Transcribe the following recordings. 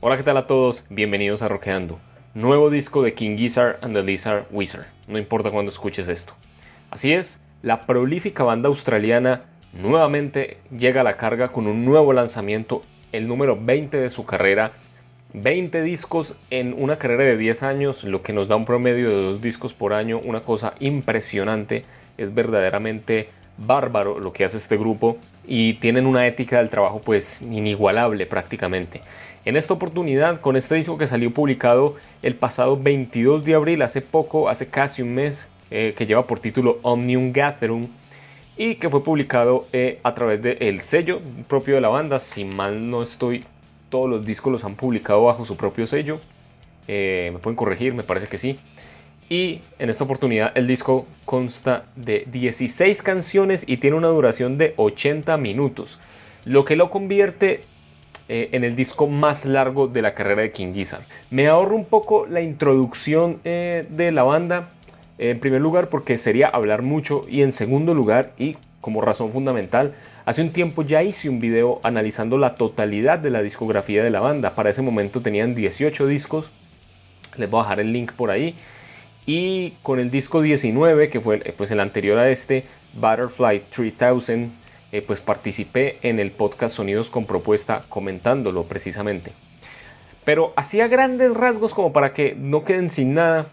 Hola, ¿qué tal a todos? Bienvenidos a Rockeando. Nuevo disco de King Gizzard and the Lizard Wizard. No importa cuándo escuches esto. Así es, la prolífica banda australiana nuevamente llega a la carga con un nuevo lanzamiento, el número 20 de su carrera. 20 discos en una carrera de 10 años, lo que nos da un promedio de 2 discos por año, una cosa impresionante. Es verdaderamente bárbaro lo que hace este grupo y tienen una ética del trabajo pues inigualable prácticamente. En esta oportunidad, con este disco que salió publicado el pasado 22 de abril, hace poco, hace casi un mes, que lleva por título Omnium Gatherum y que fue publicado a través del sello propio de la banda. Si mal no estoy, todos los discos los han publicado bajo su propio sello. Me pueden corregir, me parece que sí. Y en esta oportunidad el disco consta de 16 canciones y tiene una duración de 80 minutos, lo que lo convierte en el disco más largo de la carrera de King Gizzard. Me ahorro un poco la introducción de la banda, en primer lugar porque sería hablar mucho, y en segundo lugar, y como razón fundamental, hace un tiempo ya hice un video analizando la totalidad de la discografía de la banda. Para ese momento tenían 18 discos, les voy a dejar el link por ahí. Y con el disco 19, que fue pues el anterior a este, Butterfly 3000, pues participé en el podcast Sonidos con Propuesta comentándolo precisamente. Pero así a grandes rasgos, como para que no queden sin nada,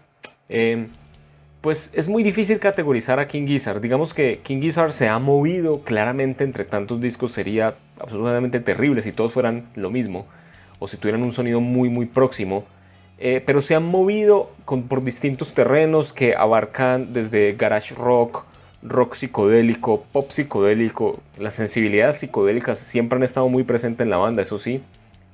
pues es muy difícil categorizar a King Gizzard. Digamos que King Gizzard se ha movido claramente entre tantos discos. Sería absolutamente terrible si todos fueran lo mismo o si tuvieran un sonido muy próximo. Pero se han movido por distintos terrenos que abarcan desde garage rock, rock psicodélico, pop psicodélico. Las sensibilidades psicodélicas siempre han estado muy presentes en la banda, eso sí,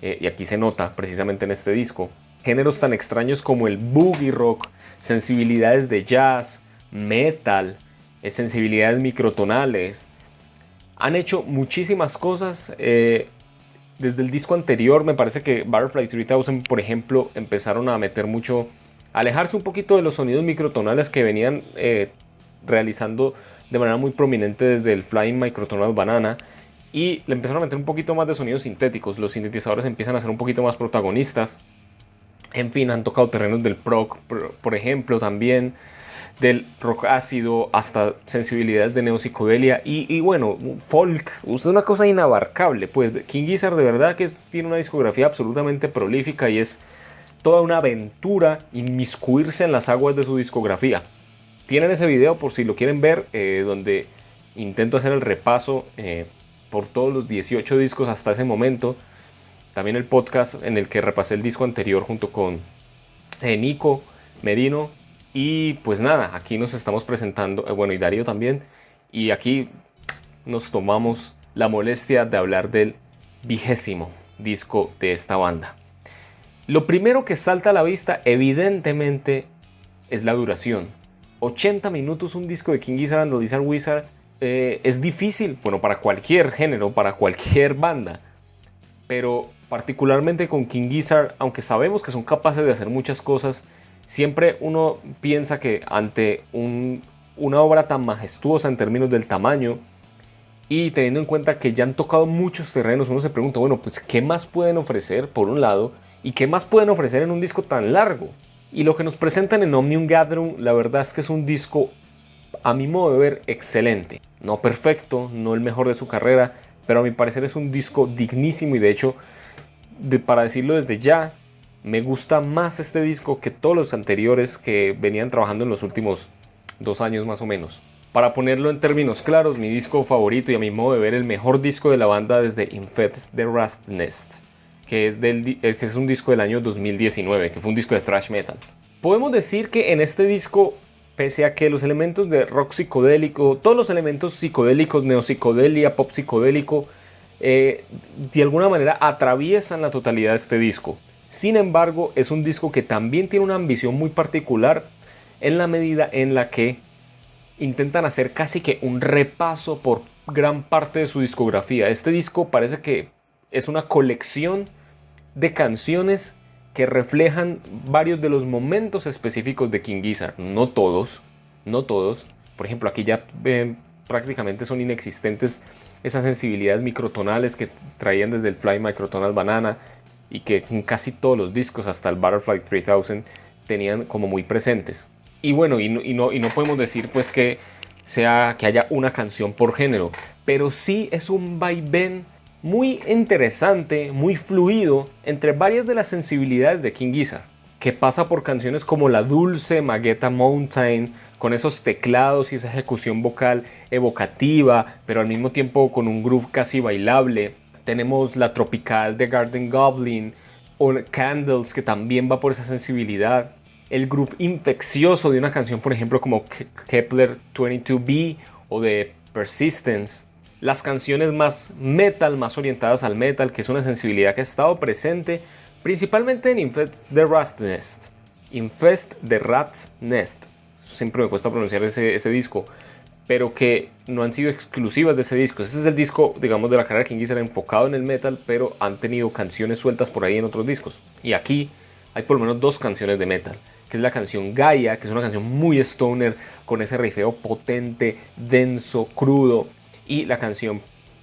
y aquí se nota precisamente en este disco. Géneros tan extraños como el boogie rock, sensibilidades de jazz, metal, sensibilidades microtonales. Han hecho muchísimas cosas. Desde el disco anterior, me parece que Butterfly 3000, por ejemplo, empezaron a meter mucho, a alejarse un poquito de los sonidos microtonales que venían realizando de manera muy prominente desde el Flying Microtonal Banana, y le empezaron a meter un poquito más de sonidos sintéticos. Los sintetizadores empiezan a ser un poquito más protagonistas. En fin, han tocado terrenos del prog, por ejemplo, también del rock ácido hasta sensibilidades de neopsicodelia y bueno, folk. Es una cosa inabarcable. Pues King Gizzard de verdad que tiene una discografía absolutamente prolífica y es toda una aventura inmiscuirse en las aguas de su discografía. Tienen ese video por si lo quieren ver, donde intento hacer el repaso por todos los 18 discos hasta ese momento. También el podcast en el que repasé el disco anterior junto con Nico Merino. Y pues nada, aquí nos estamos presentando, bueno, y Darío también. Y aquí nos tomamos la molestia de hablar del 20º disco de esta banda. Lo primero que salta a la vista, evidentemente, es la duración. 80 minutos un disco de King Gizzard and the Lizard Wizard es difícil, bueno, para cualquier género, para cualquier banda. Pero particularmente con King Gizzard, aunque sabemos que son capaces de hacer muchas cosas, siempre uno piensa que ante una obra tan majestuosa en términos del tamaño y teniendo en cuenta que ya han tocado muchos terrenos, uno se pregunta, bueno, pues ¿qué más pueden ofrecer por un lado? ¿Y qué más pueden ofrecer en un disco tan largo? Y lo que nos presentan en Omnium Gatherum, la verdad es que es un disco, a mi modo de ver, excelente. No perfecto, no el mejor de su carrera, pero a mi parecer es un disco dignísimo y de hecho, para decirlo desde ya, me gusta más este disco que todos los anteriores que venían trabajando en los últimos 2 años más o menos. Para ponerlo en términos claros, mi disco favorito y a mi modo de ver el mejor disco de la banda desde Infest the Rust Nest, que es un disco del año 2019, que fue un disco de thrash metal. Podemos decir que en este disco, pese a que los elementos de rock psicodélico, todos los elementos psicodélicos, neopsicodelia, pop psicodélico, de alguna manera atraviesan la totalidad de este disco. Sin embargo, es un disco que también tiene una ambición muy particular en la medida en la que intentan hacer casi que un repaso por gran parte de su discografía. Este disco parece que es una colección de canciones que reflejan varios de los momentos específicos de King Gizzard. No todos, no todos. Por ejemplo, aquí ya prácticamente son inexistentes esas sensibilidades microtonales que traían desde el Fly Microtonal Banana y que en casi todos los discos, hasta el Butterfly 3000, tenían como muy presentes. Y bueno, y no podemos decir pues que haya una canción por género, pero sí es un vaivén muy interesante, muy fluido entre varias de las sensibilidades de King Gizzard, que pasa por canciones como la dulce Magenta Mountain, con esos teclados y esa ejecución vocal evocativa, pero al mismo tiempo con un groove casi bailable. Tenemos la tropical de Garden Goblin o Candles, que también va por esa sensibilidad. El groove infeccioso de una canción, por ejemplo, como Kepler 22b o de Persistence. Las canciones más metal, más orientadas al metal, que es una sensibilidad que ha estado presente principalmente en Infest the Rat's Nest. Infest the Rat's Nest. Siempre me cuesta pronunciar ese disco, pero que no han sido exclusivas de ese disco. Ese es el disco, digamos, de la carrera de King Gizzard enfocado en el metal, pero han tenido canciones sueltas por ahí en otros discos. Y aquí hay por lo menos 2 canciones de metal, que es la canción Gaia, que es una canción muy stoner, con ese rifeo potente, denso, crudo, y la canción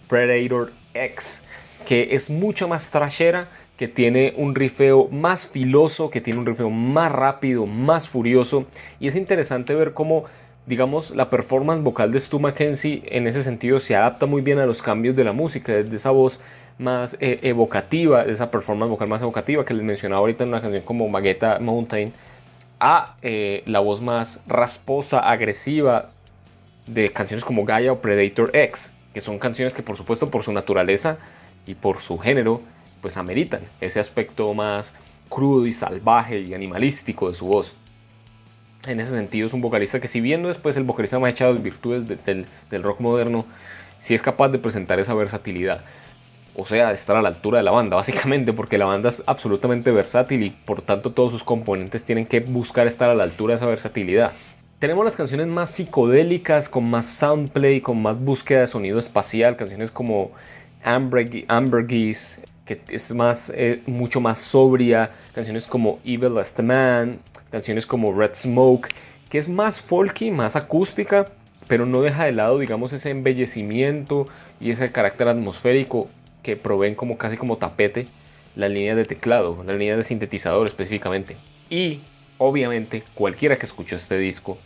Predator X, que es mucho más trashera, que tiene un rifeo más filoso, que tiene un rifeo más rápido, más furioso, y es interesante ver cómo, digamos, la performance vocal de Stu Mackenzie en ese sentido se adapta muy bien a los cambios de la música, desde esa voz más evocativa, de esa performance vocal más evocativa que les mencionaba ahorita en una canción como Magenta Mountain, a la voz más rasposa, agresiva de canciones como Gaia o Predator X, que son canciones que por supuesto por su naturaleza y por su género pues ameritan ese aspecto más crudo y salvaje y animalístico de su voz. En ese sentido es un vocalista que, si bien no es pues el vocalista más echado de virtudes del rock moderno, sí es capaz de presentar esa versatilidad. O sea, de estar a la altura de la banda, básicamente, porque la banda es absolutamente versátil y por tanto todos sus componentes tienen que buscar estar a la altura de esa versatilidad. Tenemos las canciones más psicodélicas, con más soundplay, con más búsqueda de sonido espacial, canciones como Ambergris, que es mucho más sobria, canciones como Evil as the Man, canciones como Red Smoke, que es más folky, más acústica, pero no deja de lado, digamos, ese embellecimiento y ese carácter atmosférico que proveen como casi como tapete las líneas de teclado, las líneas de sintetizador específicamente. Y obviamente cualquiera que escuchó este disco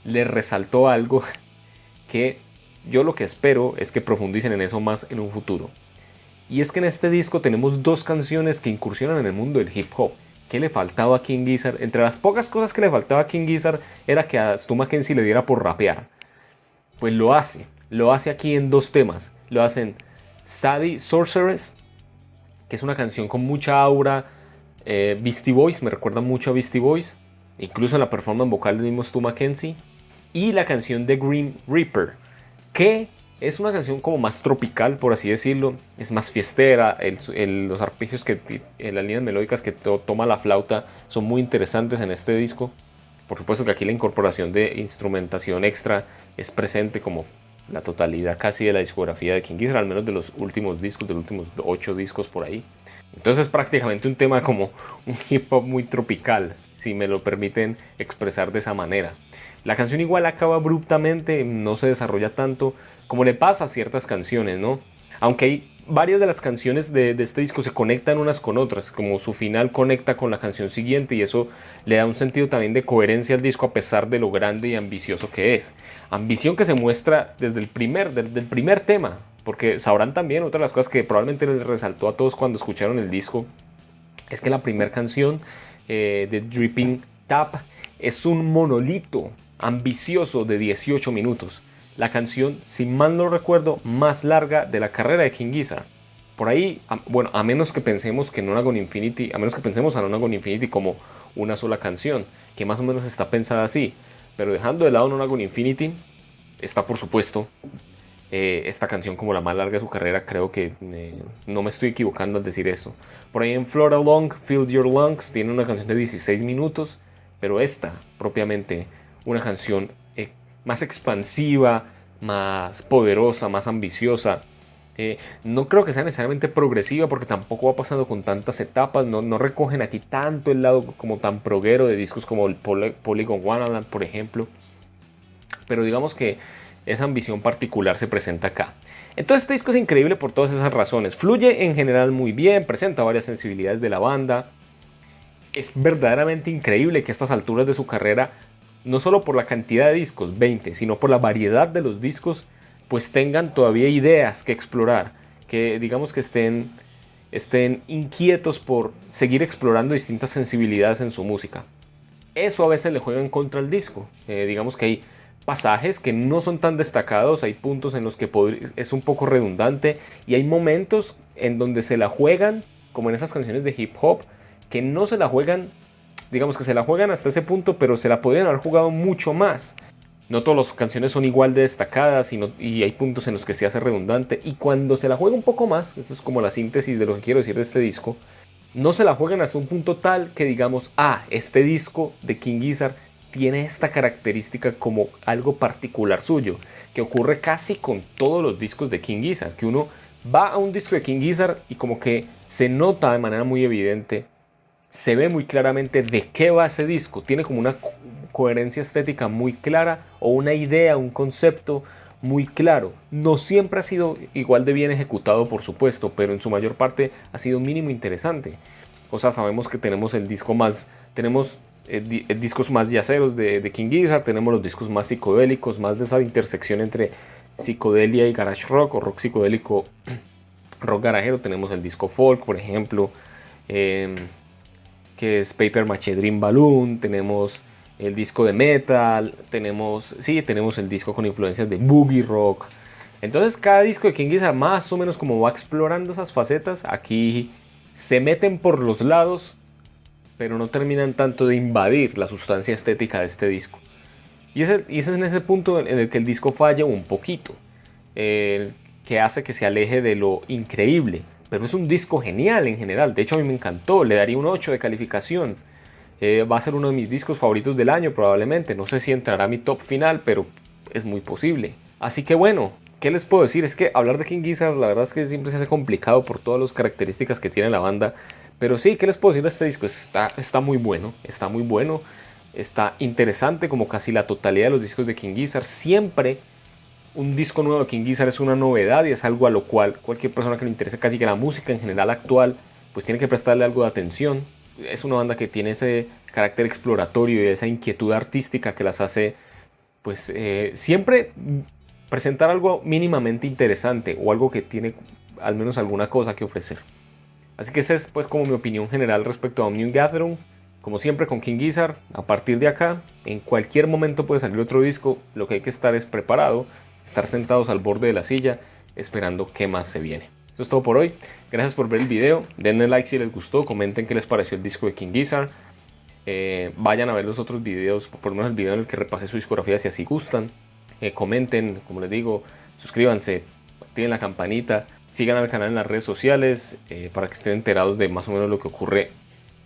le resaltó algo que yo lo que espero es que profundicen en eso más en un futuro. Y es que en este disco tenemos 2 canciones que incursionan en el mundo del hip hop. ¿Qué le faltaba a King Gizzard? Entre las pocas cosas que le faltaba a King Gizzard era que a Stu Mackenzie le diera por rapear. Pues lo hace aquí en 2 temas. Lo hacen Sadie Sorceress, que es una canción con mucha aura Beastie Boys, me recuerda mucho a Beastie Boys, incluso en la performance vocal del mismo Stu Mackenzie, y la canción de Grim Reaper, que es una canción como más tropical, por así decirlo, es más fiestera, los arpegios, las líneas melódicas que toma la flauta son muy interesantes en este disco. Por supuesto que aquí la incorporación de instrumentación extra es presente como la totalidad casi de la discografía de King Gizzard, al menos de los últimos discos, de los últimos 8 discos por ahí. Entonces es prácticamente un tema como un hip hop muy tropical, si me lo permiten expresar de esa manera. La canción igual acaba abruptamente, no se desarrolla tanto como le pasa a ciertas canciones, ¿no? Aunque hay varias de las canciones de este disco se conectan unas con otras, como su final conecta con la canción siguiente, y eso le da un sentido también de coherencia al disco a pesar de lo grande y ambicioso que es. Ambición que se muestra desde el primer tema, porque sabrán también, otra de las cosas que probablemente les resaltó a todos cuando escucharon el disco, es que la primera canción de Dripping Tap es un monolito ambicioso de 18 minutos. La canción, si mal no recuerdo, más larga de la carrera de King Gizzard. Por ahí, bueno, a menos que pensemos que No Infinity, a menos que pensemos a No Infinity como una sola canción, que más o menos está pensada así. Pero dejando de lado No Infinity, está por supuesto esta canción como la más larga de su carrera. Creo que no me estoy equivocando al decir eso. Por ahí en Float Along, Fill Your Lungs tiene una canción de 16 minutos, pero esta propiamente una canción más expansiva, más poderosa, más ambiciosa. No creo que sea necesariamente progresiva, porque tampoco va pasando con tantas etapas, no recogen aquí tanto el lado como tan proguero de discos como el Polygon Wonderland, por ejemplo, pero digamos que esa ambición particular se presenta acá. Entonces este disco es increíble por todas esas razones. Fluye en general muy bien, presenta varias sensibilidades de la banda. Es verdaderamente increíble que a estas alturas de su carrera, no solo por la cantidad de discos, 20, sino por la variedad de los discos, pues tengan todavía ideas que explorar, que digamos que estén inquietos por seguir explorando distintas sensibilidades en su música. Eso a veces le juega en contra al disco. Digamos que hay pasajes que no son tan destacados, hay puntos en los que es un poco redundante y hay momentos en donde se la juegan, como en esas canciones de hip hop, que no se la juegan, digamos que se la juegan hasta ese punto, pero se la podrían haber jugado mucho más. No todas las canciones son igual de destacadas y hay puntos en los que se hace redundante. Y cuando se la juega un poco más, esto es como la síntesis de lo que quiero decir de este disco, no se la juegan hasta un punto tal que digamos, este disco de King Gizzard tiene esta característica como algo particular suyo, que ocurre casi con todos los discos de King Gizzard, que uno va a un disco de King Gizzard y como que se nota de manera muy evidente, se ve muy claramente de qué va ese disco, tiene como una coherencia estética muy clara o una idea, un concepto muy claro. No siempre ha sido igual de bien ejecutado, por supuesto, pero en su mayor parte ha sido mínimo interesante. O sea, sabemos que tenemos discos más yaceros de King Gizzard, tenemos los discos más psicodélicos, más de esa intersección entre psicodelia y garage rock o rock psicodélico, rock garajero. Tenemos el disco folk, por ejemplo, que es Paper Mache Dream Balloon. Tenemos el disco de metal, tenemos el disco con influencias de boogie rock. Entonces cada disco de King Gizzard más o menos como va explorando esas facetas. Aquí se meten por los lados, pero no terminan tanto de invadir la sustancia estética de este disco. Y ese es en ese punto en el que el disco falla un poquito, que hace que se aleje de lo increíble. Pero es un disco genial en general. De hecho, a mí me encantó. Le daría un 8 de calificación. Va a ser uno de mis discos favoritos del año probablemente. No sé si entrará a mi top final, pero es muy posible. Así que bueno, ¿qué les puedo decir? Es que hablar de King Gizzard la verdad es que siempre se hace complicado por todas las características que tiene la banda. Pero sí, ¿qué les puedo decir de este disco? Está muy bueno, está muy bueno. Está interesante como casi la totalidad de los discos de King Gizzard. Siempre un disco nuevo de King Gizzard es una novedad y es algo a lo cual cualquier persona que le interese casi que la música en general actual, pues tiene que prestarle algo de atención. Es una banda que tiene ese carácter exploratorio y esa inquietud artística que las hace, pues, siempre presentar algo mínimamente interesante o algo que tiene al menos alguna cosa que ofrecer. Así que esa es pues como mi opinión general respecto a Omnium Gatherum. Como siempre con King Gizzard, a partir de acá, en cualquier momento puede salir otro disco. Lo que hay que estar es preparado, estar sentados al borde de la silla, esperando qué más se viene. Eso es todo por hoy. Gracias por ver el video. Denle like si les gustó. Comenten qué les pareció el disco de King Gizzard. Vayan a ver los otros videos, por lo menos el video en el que repasé su discografía si así gustan. Comenten, como les digo, suscríbanse, activen la campanita, sigan al canal en las redes sociales para que estén enterados de más o menos lo que ocurre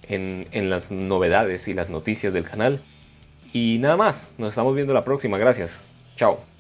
en las novedades y las noticias del canal. Y nada más, nos estamos viendo la próxima. Gracias. Chao.